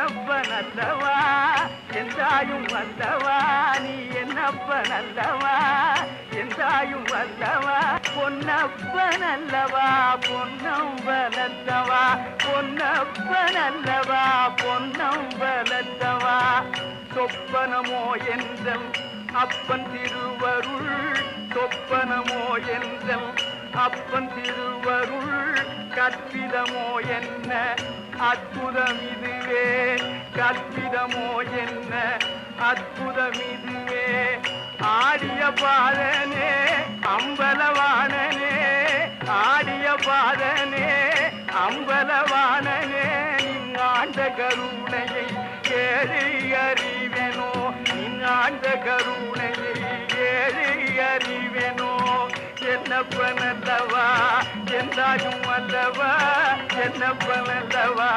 என்னப்பனல்லவா எந்தாயும் வல்லவா நீ என்னப்பனல்லவா எந்தாயும் வல்லவா பொன்னப்பனல்லவா பொன்னம்பலத்தவா பொன்னப்பனல்லவா பொன்னம்பலத்தவா சொப்பனமோ என்றல் அப்பன் திருவருள் சொப்பனமோ என்றல் அப்பன் திருவருள் கற்பிதமோ என்ன அற்புதம் இதுவே கற்பிதமோ என்ன அற்புதம் இதுவே ஆடிய பாதனே அம்பலவாணனே ஆடிய பாதனே அம்பலவாணனே நீங்காண்ட கருணையை ஏழை அறிவெனோ நீங்காண்ட கருணையை ஏழை அறிவெனோ என்னப்பனல்லவா எந்தாயும் அல்லவா என்னப்பனல்லவா